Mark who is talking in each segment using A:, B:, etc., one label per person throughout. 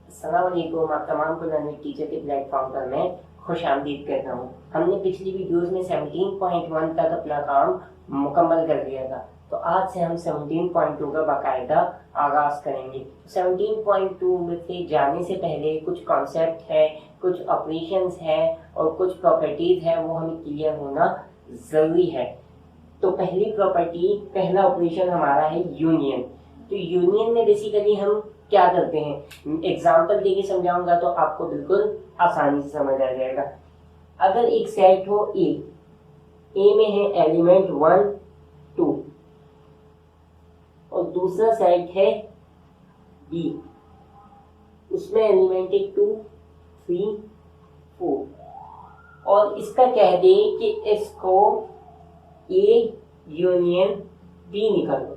A: अस्सलाम वालेकुम। आप तमाम को लर्निंग टीचर के प्लेटफॉर्म पर मैं खुश आमदीद कहता हूँ। हमने पिछली वीडियोस में 17.1 तक अपना काम मुकम्मल कर दिया था, तो आज से हम 17.2 का बाकायदा आगाज करेंगे। 17.2 में से जाने से पहले कुछ कॉन्सेप्ट है, कुछ ऑपरेशंस है और कुछ प्रॉपर्टीज है, वो हमें क्लियर होना ज़रूरी है। तो पहली प्रॉपर्टी, पहला ऑपरेशन हमारा है यूनियन। तो यूनियन में बेसिकली हम क्या करते हैं, एग्जाम्पल देके समझाऊंगा तो आपको बिल्कुल आसानी से समझ आ जाएगा। अगर एक सेट हो ए में है एलिमेंट 1 2 और दूसरा सेट है बी, उसमें एलिमेंट है 2 3 4 और इसका कह दे कि इसको ए यूनियन बी निकालो।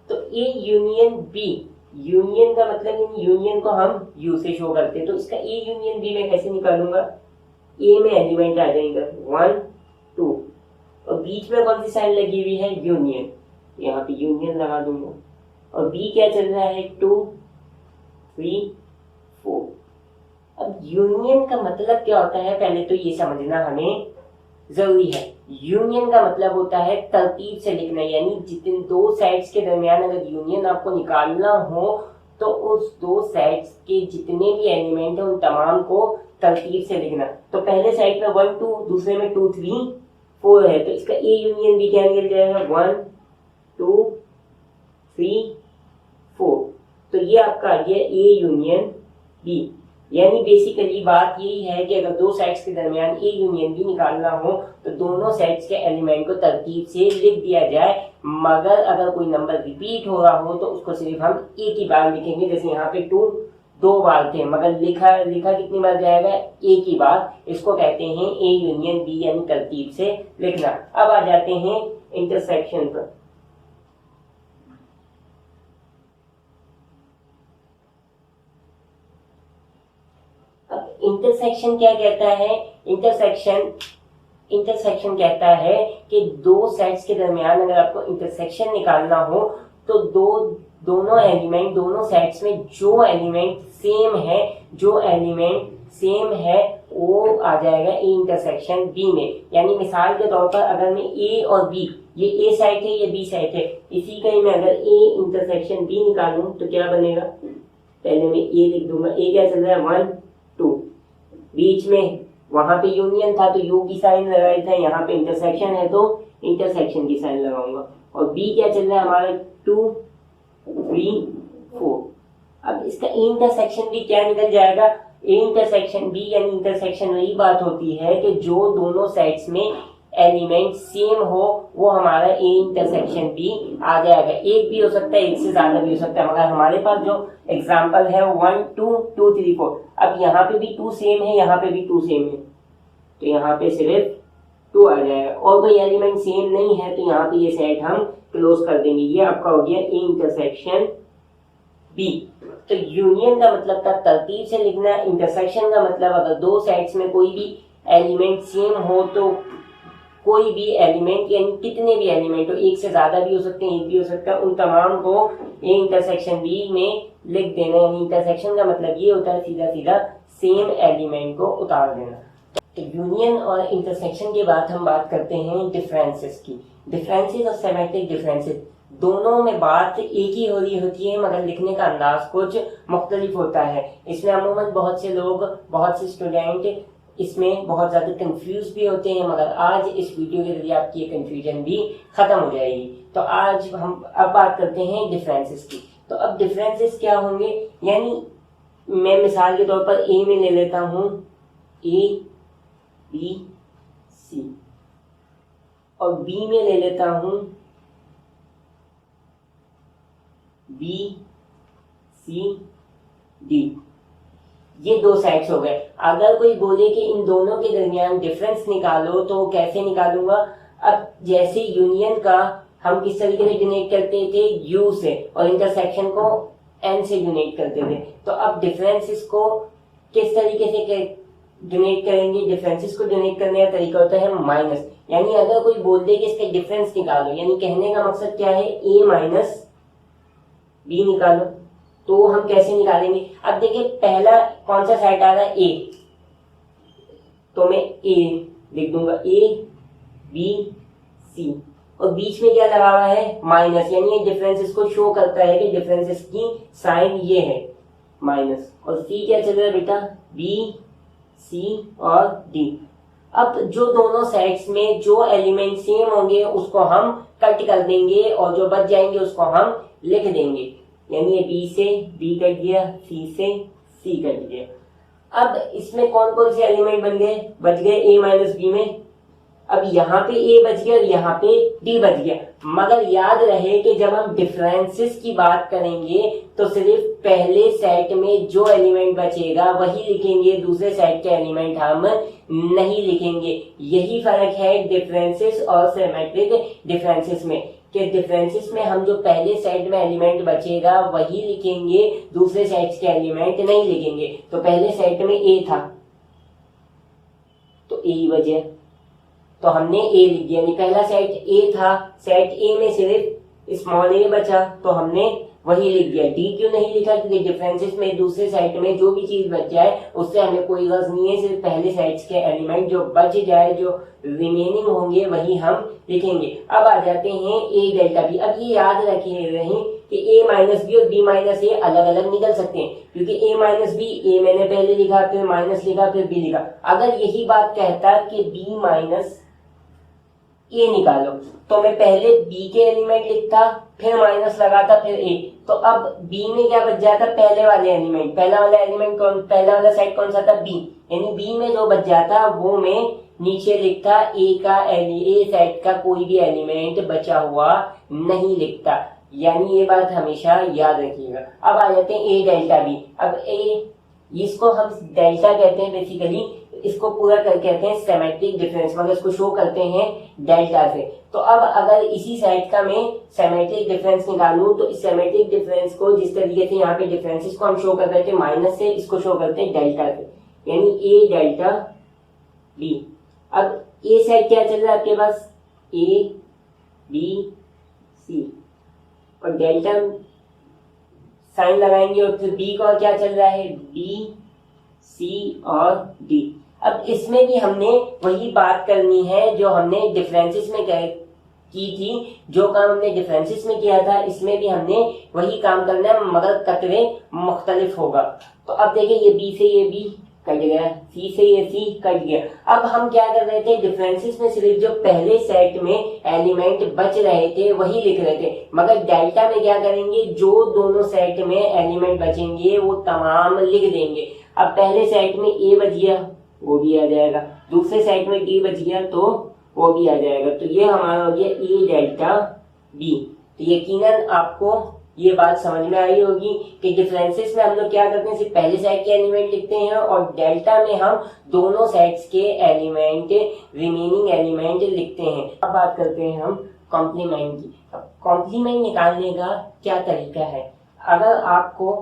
A: तो ए यूनियन बी, यूनियन का मतलब यूनियन को हम यू से शो करते हैं, तो इसका ए यूनियन बी में कैसे निकालूंगा, ए में एलिमेंट आ जाएगा 1 2 और बीच में कौन सी साइन लगी हुई है, यूनियन, यहाँ पे यूनियन लगा दूंगा और बी क्या चल रहा है 2 3 4। अब यूनियन का मतलब क्या होता है, पहले तो ये समझना हमें जरूरी है। यूनियन का मतलब होता है तरतीब से लिखना, यानी जितने दो सेट्स के दरमियान अगर यूनियन आपको निकालना हो तो उस दो सेट्स के जितने भी एलिमेंट हैं उन तमाम को तरतीब से लिखना। तो पहले सेट में 1 2, दूसरे में 2 3 4 है, तो इसका ए यूनियन बी क्या निकल जाएगा 1 2 3 4। तो ये आपका आ गया ए यूनियन बी। यानी बेसिकली बात यही है कि अगर दो सेट्स के दरमियान ए यूनियन बी निकालना हो तो दोनों सेट्स के एलिमेंट को तरतीब से लिख दिया जाए, मगर अगर कोई नंबर रिपीट हो रहा हो तो उसको सिर्फ हम एक ही बार लिखेंगे। जैसे यहाँ पे 2 दो बार थे मगर लिखा कितनी बार जाएगा, एक ही बार। इसको कहते हैं ए यूनियन बी, यानी तरतीब से लिखना। अब आ जाते हैं इंटरसेक्शन पर। इंटरसेक्शन क्या कहता है, इंटरसेक्शन कहता है कि दो सेट्स के दरमियान अगर आपको इंटरसेक्शन निकालना हो तो दोनों एलिमेंट, दोनों सेट्स में जो एलिमेंट सेम है वो आ जाएगा ए इंटरसेक्शन बी में। यानी मिसाल के तौर पर अगर मैं ए और बी, ये ए साइड है ये बी साइड है, इसी का ही मैं अगर ए इंटरसेक्शन बी निकालूं तो क्या बनेगा, पहले मैं ए लिख दूंगा, ए क्या चल रहा है 1 2, बीच में वहां पे यूनियन था तो यू की साइन लगाया था, यहाँ पे इंटरसेक्शन है तो इंटरसेक्शन की साइन लगाऊंगा। और बी क्या चल रहा है हमारा 2 3 4। अब इसका इंटरसेक्शन भी क्या निकल जाएगा, ए इंटरसेक्शन बी, यानी इंटरसेक्शन वही बात होती है कि जो दोनों साइड्स में एलिमेंट सेम हो वो हमारा ए इंटरसेक्शन बी आ जाएगा। एक भी हो सकता है, एक से ज्यादा भी हो सकता है, मगर हमारे पास जो एग्जांपल है 1 2 2 3 4। अब यहाँ पे भी 2 सेम है, यहाँ पे भी 2 सेम है, तो यहाँ पे सिर्फ 2 आ जाएगा। और कोई एलिमेंट सेम नहीं है तो यहाँ पे ये सेट हम क्लोज कर देंगे। ये आपका हो गया ए इंटरसेक्शन बी। तो यूनियन का मतलब था तरतीब से लिखना, इंटरसेक्शन का मतलब अगर दो साइड्स में कोई भी एलिमेंट सेम हो तो कोई भी एलिमेंट, यानी कितने भी एलिमेंट हो, एक से ज्यादा भी हो सकते हैं, एक भी हो सकता है, उन तमाम को ए इंटरसेक्शन बी में लिख देना। यानी इंटरसेक्शन का मतलब ये होता है सीधा सीधा सेम एलिमेंट को उतार देना। तो यूनियन और इंटरसेक्शन के बाद हम बात करते हैं डिफरेंसेस की। डिफरेंसेस और सेमेटिक डिफरेंसेस दोनों में बात एक ही हो रही होती है, मगर लिखने का अंदाज कुछ मुख्तलिफ होता है। इसमें अमूमन बहुत से लोग, बहुत से स्टूडेंट इसमें बहुत ज्यादा कंफ्यूज भी होते हैं, मगर आज इस वीडियो के जरिए आपकी ये कंफ्यूजन भी खत्म हो जाएगी। तो आज हम अब बात करते हैं डिफरेंसेस की। तो अब डिफरेंसेस क्या होंगे, यानी मैं मिसाल के तौर पर ए में ले लेता हूं ए बी सी और बी में ले लेता हूं बी सी डी। ये दो सेट्स हो गए। अगर कोई बोले कि इन दोनों के दरमियान डिफरेंस निकालो तो कैसे निकालूंगा। अब जैसे यूनियन का हम किस तरीके से डिनोट करते थे, यू से, और इंटरसेक्शन को एन से डिनोट करते थे, तो अब डिफरेंसेस को किस तरीके से डिनोट करेंगे। डिफरेंसेस को डिनोट करने का तरीका होता है माइनस। यानी अगर कोई बोल दे कि इसका डिफरेंस निकालो, यानी कहने का मकसद क्या है, ए माइनस बी निकालो, तो हम कैसे निकालेंगे? अब देखिए पहला कौन सा सेट आ रहा है? ए, तो मैं ए लिख दूंगा, ए बी सी, और बीच में क्या लगा हुआ है? माइनस, यानी ये डिफरेंसेस को शो करता है कि डिफरेंसेस की साइन ये है माइनस। और सी क्या चल रहा है बेटा? बी सी और डी। अब जो दोनों सेट्स में जो एलिमेंट सेम होंगे उसको हम कट कर देंगे और जो बच जाएंगे उसको हम लिख देंगे, यानी ये बी से बी कट गया, सी से सी कट गया। अब इसमें कौन कौन से एलिमेंट बन गए? बच गए ए माइनस बी में। अब यहाँ पे ए बच गया और यहाँ पे डी बच गया। मगर याद रहे कि जब हम डिफरेंसेस की बात करेंगे तो सिर्फ पहले सेट में जो एलिमेंट बचेगा वही लिखेंगे, दूसरे सेट के एलिमेंट हम नहीं लिखेंगे। यही फर्क है डिफरेंसेस और सिमेट्रिक डिफरेंसेस में, कि डिफरेंसेस में हम जो पहले सेट में एलिमेंट बचेगा वही लिखेंगे, दूसरे सेट्स के एलिमेंट नहीं लिखेंगे। तो पहले सेट में ए था तो ए ही बचे, तो हमने ए लिख दिया, यानी पहला सेट ए था, सेट ए में सिर्फ स्मॉल ए बचा तो हमने वही लिख दिया। डी क्यों नहीं लिखा? क्योंकि डिफरेंसेस में दूसरे सेट में जो भी चीज बच जाए उससे हमें कोई गर्ज नहीं है, सिर्फ पहले सेट्स के एलिमेंट जो बच जाए, जो रिमेनिंग होंगे वही हम लिखेंगे। अब आ जाते हैं ए डेल्टा बी। अब ये याद रखिए रहे कि ए माइनस बी और बी माइनस ए अलग अलग निकल सकते हैं, क्योंकि ए माइनस बी, ए मैंने पहले लिखा, फिर माइनस लिखा, फिर बी लिखा। अगर यही बात कहता कि बी माइनस ए निकालो तो मैं पहले बी के एलिमेंट लिखता, फिर माइनस लगाता, फिर ए। तो अब बी में क्या बच जाता? पहले वाले एलिमेंट, पहला वाला एलिमेंट कौन, पहला वाला सेट कौन सा था? बी, यानी बी में जो बच जाता वो मैं नीचे लिखता, ए का ए सेट का कोई भी एलिमेंट बचा हुआ नहीं लिखता, यानी ये बात हमेशा याद रखिएगा। अब आ जाते हैं ए डेल्टा बी। अब ए, इसको हम डेल्टा कहते हैं बेसिकली, इसको पूरा कर कहते हैं सिमेट्रिक डिफरेंस, मतलब इसको शो करते हैं डेल्टा से। तो अब अगर इसी सेट का मैं सिमेट्रिक डिफरेंस निकालूं तो इस सिमेट्रिक डिफरेंस को जिस तरीके से यहाँ पे डिफरेंसेस को हम शो कर रहे थे माइनस से, इसको शो करते हैं डेल्टा से, यानी ए डेल्टा बी। अब ए सेट क्या चल रहा है आपके पास? ए बी सी, और डेल्टा साइन लगाएंगे और फिर बी का क्या चल रहा है? बी सी और डी। अब इसमें भी हमने वही बात करनी है जो हमने डिफरेंसेस में की थी, जो काम हमने डिफरेंसेस में किया था इसमें भी हमने वही काम करना है, मगर कतरे मुख्तलिफ होगा। तो अब देखिए ये बी से ये बी कट गया, सी से ये सी कट गया। अब हम क्या कर रहे थे? डिफरेंसेस में सिर्फ जो पहले सेट में एलिमेंट बच रहे थे वही लिख रहे थे, मगर डेल्टा में क्या करेंगे? जो दोनों सेट में एलिमेंट बचेंगे वो तमाम लिख देंगे। अब पहले सेट में ए बच गया, वो भी आ जाएगा, दूसरे सेट में डी बच गया तो वो भी आ जाएगा। तो ये हमारा हो गया ए डेल्टा बी। तो यकीनन आपको ये बात समझ में आई होगी कि डिफरेंसेस में हम लोग क्या करते हैं? सिर्फ पहले सेट के एलिमेंट लिखते हैं और डेल्टा में हम दोनों सेट्स के एलिमेंट, रिमेनिंग एलिमेंट लिखते हैं। अब बात करते हैं हम कॉम्प्लीमेंट की। अब कॉम्प्लीमेंट निकालने का क्या तरीका है? अगर आपको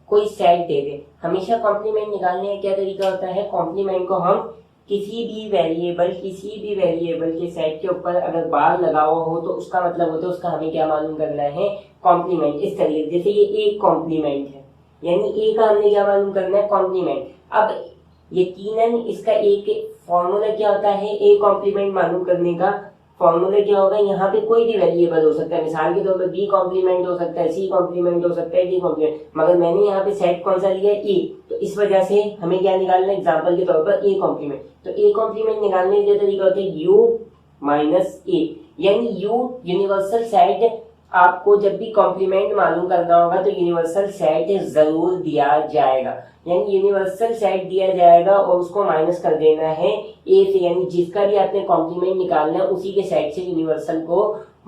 A: कोई सेट दे दे, हमेशा कॉम्प्लीमेंट निकालने का क्या तरीका होता है? कॉम्प्लीमेंट को हम किसी भी वेरिएबल के सेट के ऊपर अगर बार लगा हुआ हो तो उसका मतलब होता है उसका हमें क्या मालूम करना है? कॉम्प्लीमेंट। इस तरीके जैसे ये एक कॉम्प्लीमेंट है, यानी ए का हमने क्या मालूम करना है? कॉम्प्लीमेंट। अब यकीनन इसका एक फॉर्मूला क्या होता है ए कॉम्प्लीमेंट मालूम करने का? फॉर्मूला क्या होगा? यहाँ पे कोई भी वेरिएबल हो सकता है, मिसाल के तौर पर बी कॉम्प्लीमेंट हो सकता है, सी कॉम्प्लीमेंट हो सकता है, डी कॉम्प्लीमेंट, मगर मैंने यहाँ पे सेट कौन सा लिया? ए, तो इस वजह से हमें क्या निकालना है? एग्जाम्पल के तौर पर ए कॉम्प्लीमेंट। तो ए कॉम्प्लीमेंट निकालने का तरीका होता है यू माइनस ए, यानी यू यूनिवर्सल सेट। आपको जब भी कॉम्प्लीमेंट मालूम करना होगा तो यूनिवर्सल सेट जरूर दिया जाएगा, यानी यूनिवर्सल सेट दिया जाएगा और उसको माइनस कर देना है ए से, यानी जिसका भी आपने कॉम्प्लीमेंट निकालना है उसी के सेट से यूनिवर्सल को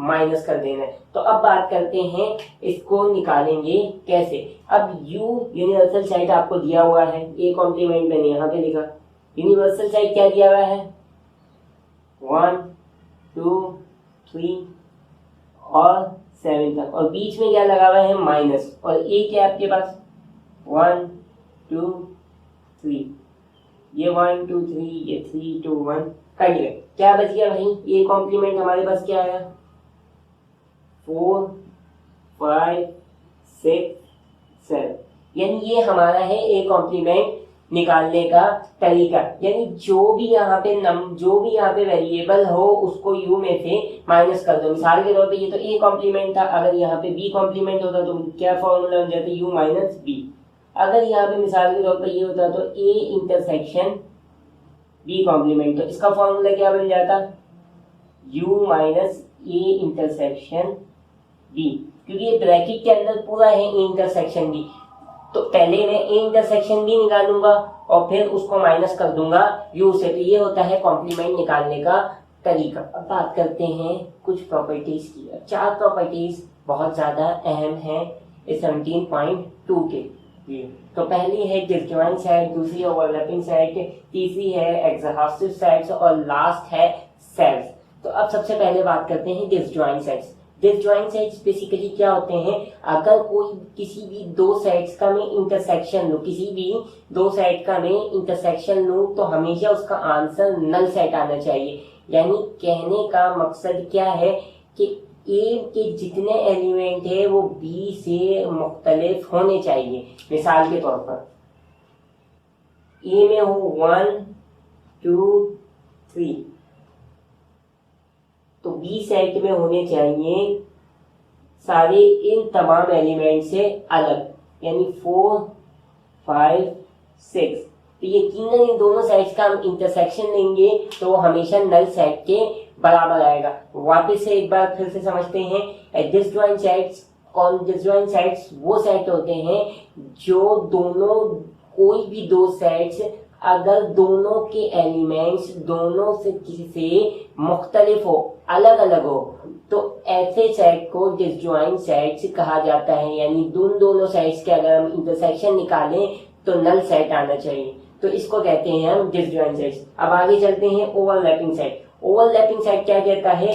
A: माइनस कर देना है। तो अब बात करते हैं इसको निकालेंगे कैसे। अब यू यूनिवर्सल सेट आपको दिया हुआ है, ए कॉम्प्लीमेंट मैंने यहाँ पे लिखा, यूनिवर्सल सेट क्या दिया हुआ है? 1 2 3 और 7 तक, और बीच में क्या लगा हुआ है? माइनस, और ए क्या है आपके पास? 1 2 3, ये 1 2 3, ये 3 2 1 कट गया। क्या बच गया भाई? ए कॉम्प्लीमेंट हमारे पास क्या आया? 4 5 6 7। यानी ये हमारा है ए कॉम्प्लीमेंट निकालने का तरीका। यानी जो भी यहाँ पे वेरिएबल हो उसको यू में से माइनस कर दो। मिसाल के तौर पे ये तो ए कॉम्प्लीमेंट था, अगर यहाँ पे बी कॉम्प्लीमेंट होता तो क्या फॉर्मूला बन जाता, यू माइनस बी। अगर यहाँ पे मिसाल के तौर पे ये होता तो ए इंटरसेक्शन बी कॉम्प्लीमेंट, तो इसका फॉर्मूला क्या बन जाता, U minus A intersection B, क्योंकि ये ब्रैकेट के अंदर पूरा है ए इंटरसेक्शन बी। तो पहले मैं ए इंटरसेक्शन बी निकालूंगा और फिर उसको माइनस कर दूंगा यू से। तो ये होता है कॉम्प्लीमेंट निकालने का तरीका। अब बात करते हैं कुछ प्रॉपर्टीज की। 4 प्रॉपर्टीज बहुत ज्यादा अहम है इस 17.2 के लिए। तो पहली है डिसजॉइंट सेट, दूसरी ओवरलैपिंग सेट, तीसरी है एग्जॉस्टिव सेट्स और लास्ट है सेल्स। तो अब सबसे पहले बात करते हैं disjoint sets. Disjoint sets basically क्या होते हैं, अगर कोई किसी भी दो सेट्स का मैं इंटरसेक्शन लूं तो हमेशा उसका आंसर नल सेट आना चाहिए। यानी कहने का मकसद क्या है कि ए के जितने एलिमेंट है वो बी से मुख्तलिफ होने चाहिए। मिसाल के तौर पर ए में हो 1 2 3, तो बी सेट में होने चाहिए सारे इन तमाम एलिमेंट से अलग, यानी 4 5 6। तो यकीनन इन दोनों सेट्स का हम इंटरसेक्शन लेंगे तो वो हमेशा नल सेट के बराबर आएगा। वापस से एक बार फिर से समझते हैं, डिसजॉइंट सेट्स वो सेट होते हैं जो दोनों, कोई भी दो सेट्स अगर दोनों के एलिमेंट्स दोनों से किसी से मुख्तलिफ हो, अलग अलग हो, तो ऐसे सेट को डिसजॉइंट सेट्स कहा जाता है। यानी दोनों सेट्स के अगर हम इंटरसेक्शन निकालें तो नल सेट आना चाहिए, तो इसको कहते हैं हम डिसजॉइंट सेट्स। अब आगे चलते हैं ओवरलैपिंग सेट। ओवरलैपिंग सेट क्या कहता है,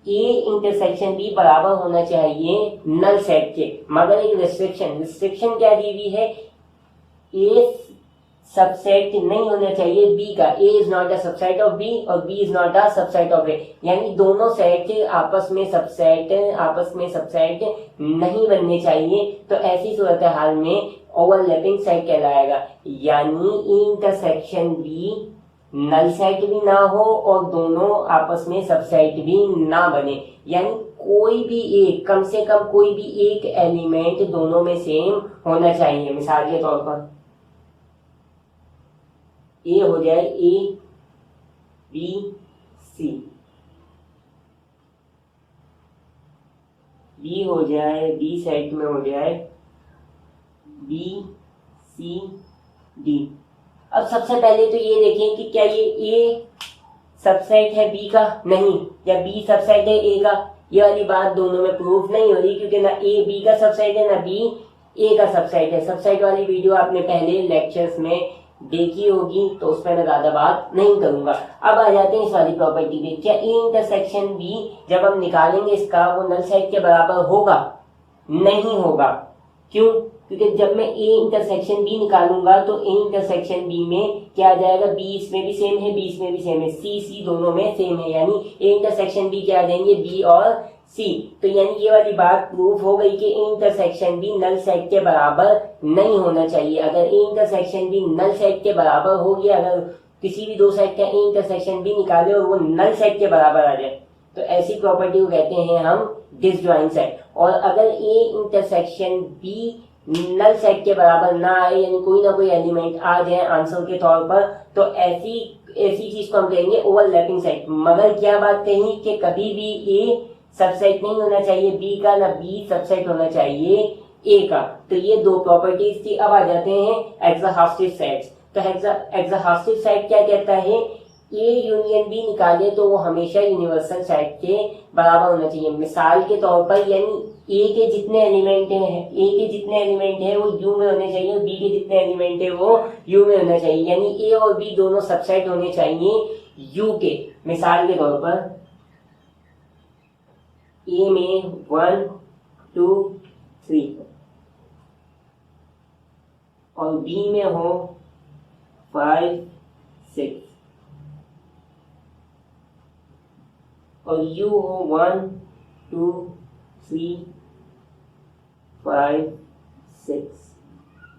A: ए इंटरसेक्शन बी बराबर होना चाहिए नल सेट के, मगर एक रिस्ट्रिक्शन क्या दी हुई है, ए सबसेट नहीं होना चाहिए बी का। A is not a subset of B और B is not a subset of A. यानी दोनों सेट आपस में सबसेट नहीं बनने चाहिए। तो ऐसी सूरत हाल में ओवरलैपिंग सेट कहलाएगा। यानी इंटरसेक्शन बी नल सेट भी ना हो और दोनों आपस में सबसेट भी ना बने। यानी कोई भी एक, कम से कम कोई भी एक एलिमेंट दोनों में सेम होना चाहिए। मिसाल के तौर पर ए हो जाए ए बी सी, बी हो जाए बी सेट में हो जाए बी सी डी। अब सबसे पहले तो ये देखें कि क्या ये ए सबसेट है बी का, नहीं, या बी सबसेट है ए का। ये वाली बात दोनों में प्रूफ नहीं हो रही, क्योंकि ना ए बी का सबसेट है ना बी ए का सबसेट है। सबसेट वाली वीडियो आपने पहले लेक्चर्स में देखी होगी, तो उस पर मैं ज्यादा बात नहीं करूंगा। अब आ जाते हैं इस वाली प्रॉपर्टी पे। क्या ए इंटरसेक्शन बी जब हम निकालेंगे इसका, वो नल सेट के बराबर होगा? नहीं होगा। क्यों? क्योंकि जब मैं ए इंटरसेक्शन बी निकालूंगा तो ए इंटरसेक्शन बी में क्या आ जाएगा, बी इसमें भी सेम है, बी इसमें भी सेम है, सी दोनों में सेम है। यानी ए इंटरसेक्शन बी क्या आ जाएंगे, बी और सी। तो यानी ये वाली बात प्रूफ हो गई कि A intersection B null set के बराबर नहीं होना चाहिए। अगर A intersection B null set के बराबर हो गया, अगर किसी भी दो सेट का ए इंटरसेक्शन बी निकाले और वो नल सेट के बराबर आ जाए, तो ऐसी प्रॉपर्टी को कहते हैं हम डिसजॉइंट सेट। और अगर A intersection B null set के बराबर ना आए, यानी कोई ना कोई एलिमेंट आ जाए आंसर के तौर पर, तो ऐसी चीज को हम कहेंगे ओवरलैपिंग सेट। मगर क्या बात कही कि कभी भी ए सबसेट नहीं होना चाहिए बी का, ना बी सबसेट होना चाहिए ए का। तो ये दो प्रॉपर्टीज थी। अब आ जाते हैं एग्जॉस्टिव सेट्स। तो एग्जॉस्टिव सेट क्या कहता है, ए यूनियन बी निकाले तो वो हमेशा यूनिवर्सल सेट के बराबर होना चाहिए। मिसाल के तौर पर, यानी ए के जितने एलिमेंट है वो यू में होने चाहिए, बी के जितने एलिमेंट है वो यू में होना चाहिए। यानी ए और बी दोनों सबसेट होने चाहिए यू के। मिसाल के तौर पर ए में 1 2 3 और बी में हो 5 6 और यू हो 1 2 3 5 6।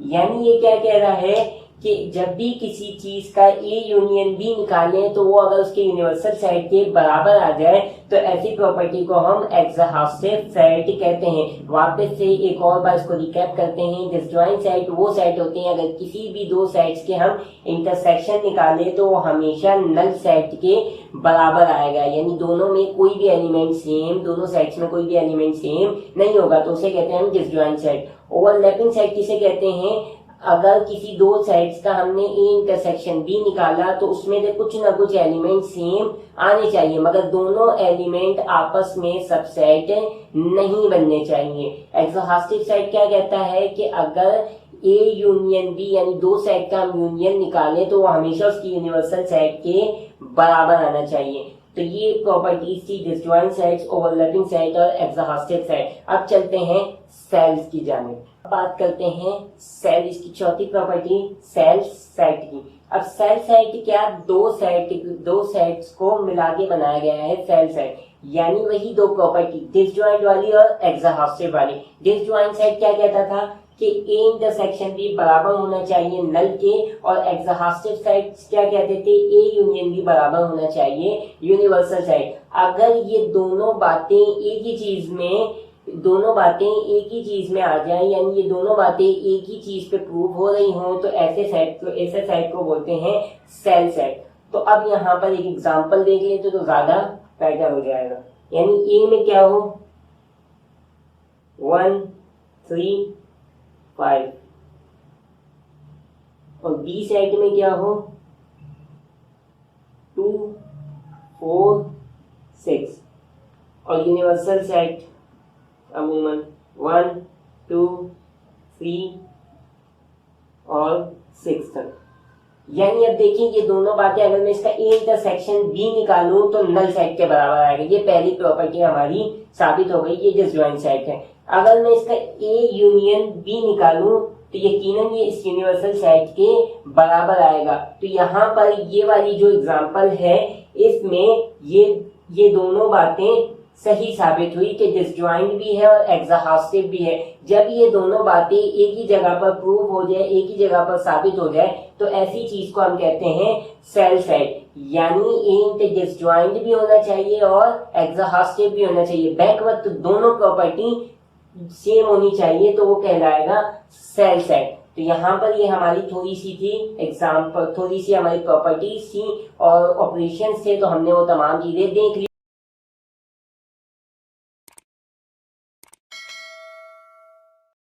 A: यानी ये क्या कह रहा है कि जब भी किसी चीज का ए यूनियन बी निकालें तो वो अगर उसके यूनिवर्सल सेट के बराबर आ जाए तो ऐसी प्रॉपर्टी को हम एग्जॉस्टिव सेट कहते हैं। वापस से एक और बार इसको रिकैप करते हैं। डिसजॉइंट सेट वो सेट होते हैं अगर किसी भी दो सेट्स के हम इंटरसेक्शन निकालें तो वो हमेशा नल सेट के बराबर आएगा, यानी दोनों में कोई भी एलिमेंट सेम, दोनों सेट्स में कोई भी एलिमेंट सेम नहीं होगा तो उसे कहते हैं हम डिसजॉइंट सेट। ओवरलैपिंग सेट किसे कहते हैं, अगर किसी दो सेट्स का हमने ए इंटरसेक्शन बी निकाला तो उसमें से कुछ ना कुछ एलिमेंट सेम आने चाहिए मगर दोनों एलिमेंट आपस में सबसेट नहीं बनने चाहिए। एग्जॉस्टिव सेट क्या कहता है कि अगर ए यूनियन बी यानी दो सेट का हम यूनियन निकालें तो वो हमेशा उसकी यूनिवर्सल सेट के बराबर आना चाहिए। तो ये प्रॉपर्टीज थी डिसजॉइंट सेट्स, ओवरलैपिंग सेट और एग्जॉस्टिव सेट। अब चलते हैं सेल्स की जानिब, बात करते हैं सेल, इसकी चौथी प्रॉपर्टी सेल सेट की। अब सेल सेट क्या, दो सेट्स को मिला के बनाया गया है सेल सेट, यानी वही दो प्रॉपर्टी डिसजॉइंट वाली और एग्जॉस्टिव वाली। डिसजॉइंट सेट क्या कहता था कि ए इंटरसेक्शन बी बराबर होना चाहिए नल के, और एग्जॉस्टिव सेट क्या कहते थे, ए यूनियन बी बराबर होना चाहिए यूनिवर्सल सेट। अगर ये दोनों बातें एक ही चीज में आ जाए, यानी ये दोनों बातें एक ही चीज पे प्रूव हो रही हों तो ऐसे सेट को बोलते हैं सेल सेट। तो अब यहाँ पर एक एग्जांपल देख लेते तो ज्यादा बेटर हो जाएगा। यानी ए में क्या हो 1 3 5 और बी सेट में क्या हो 2 4 6 और यूनिवर्सल सेट अमूमन 1 2 3 और 6 तक। यानी अब देखिए ये दोनों बातें अगर मैं इसका ए इंटरसेक्शन बी निकालूं तो नल सेट के बराबर आएगा। ये पहली प्रॉपर्टी हमारी साबित हो गई, ये डिसजॉइंट सेट है। अगर मैं इसका ए यूनियन बी निकालूं तो यकीनन ये इस यूनिवर्सल सेट के बराबर आएगा। तो यहाँ पर ये वाली जो एग्जांपल है इसमें ये दोनों बातें सही साबित हुई कि डिसजॉइंट भी है और एग्जॉस्टिव भी है। जब ये दोनों बातें एक ही जगह पर प्रूव हो जाए, एक ही जगह पर साबित हो जाए तो ऐसी चीज को हम कहते हैं सेल सेट। यानी ए डिसजॉइंट भी होना चाहिए और एग्जॉस्टिव भी होना चाहिए, बैकवर्ड तो दोनों प्रॉपर्टी सेम होनी चाहिए तो वो कहलाएगा सेल सेट। तो यहाँ पर ये हमारी थोड़ी सी थी एग्जाम्पल, थोड़ी सी हमारी प्रॉपर्टीज थी और ऑपरेशंस थे, तो हमने वो तमाम चीजें देख ली।